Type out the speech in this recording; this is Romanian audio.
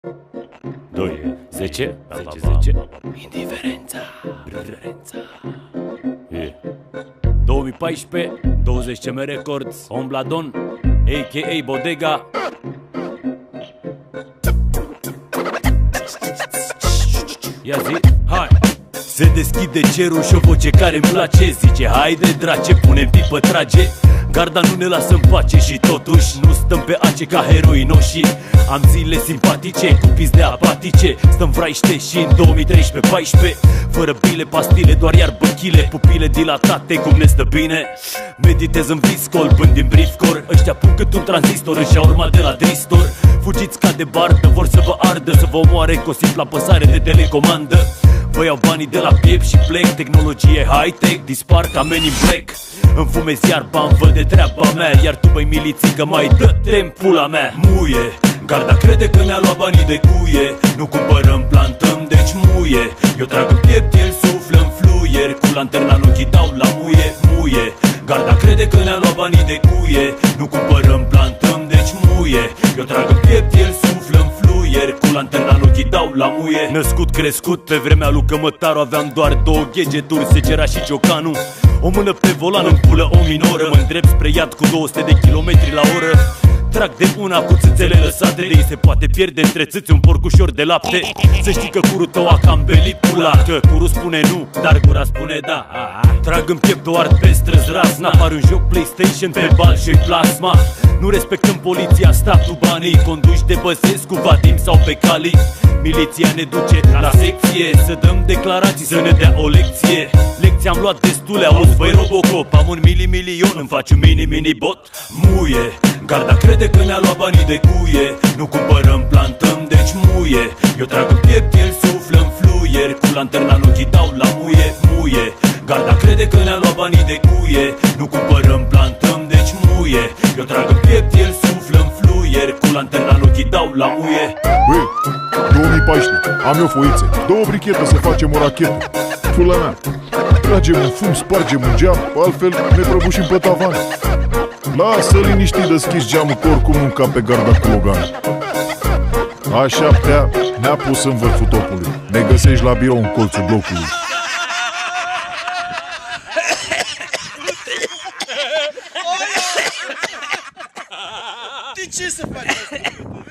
2, 10, 10. Indiferența. 2014, 20 CM Records, Ombladon, a.k.a. Bodega. Ia zi, hai! Se deschide cerul și o voce care-mi place zice: haide drace, punem pipă, trage. Garda nu ne lasă în pace și totuși nu stăm pe ace ca heroinoși. Am zile simpatice, cu pizde apatice. Stăm vraiște și în 2013-14, fără bile, pastile, doar iar băchile. Pupile dilatate, cum ne stă bine. Meditez în viscol, până din briefcore. Ăștia pun cât un tranzistor în șaurma de la Dristor. Fugiți ca de bardă, vor să vă ardă, să vă omoare cu o simplă apăsare de telecomandă. Vă iau banii de la piept și plec. Tehnologie high-tech, dispar ca Men in Black. Îmi fumez iar bani, văd de treaba mea. Iar tu, băi milițică, mai dă-te-n pula mea. Muie, garda crede că ne-a luat banii de cuie. Nu cumpărăm, plantăm, deci muie. Eu trag în piept, el suflă în fluier. Cu lanterna în ochii dau la muie. Garda crede că ne-a luat banii de cuie. Nu cumpărăm, plantăm, deci muie. Eu trag în piept, el suflă în fluier. Cu lanterna în ochii dau la muie. Născut, crescut, pe vremea lui Cămătaru aveam doar 2 gadgeturi, Secera și Ciocanu. O mână pe volan, în pulă o minoră. Mă îndrept spre iad cu 200 de kilometri la oră. Trag de una cu țâțele lăsate, de ei se poate pierde între țâți un porcușor de lapte. Să știi că curul tău a cam belit pula. Că curul spune nu, dar gura spune da. Trag în piept o art pe străzi razna. Apar în joc PlayStation, pe bal și plasma. Nu respectăm poliția, statul, banii. Conduci de Băsescu, Vadim sau pe Cali. Miliția ne duce la secție, să dăm declarații, să ne dea o lecție. Lecții am luat destule, auzi băi Robocop. Am un milion, îmi faci un mini bot. Muie, garda crede că ne-a luat banii de cuie. Nu cumpărăm, plantăm, deci muie. Eu trag în piept, el suflă în fluier. Cu lanterna în ochii dau la muie. Garda crede că ne-a luat banii de cuie. Nu cumpărăm, plantăm, deci muie. Eu trag în piept, el suflă în fluier. Cu lanterna în ochii dau la muie. Băi, 2014, am eu foițe, 2 brichete să facem o rachetă. Pula mea, tragem un fum, spargem un geam, altfel ne prăbușim pe tavan. Lasă liniștit, deschizi geamul, că oricum nu ca pe garda cu Logan. A7-a ne-a pus în vârful topului. Ne găsești la birou în colțul blocului. De ce să faci asta?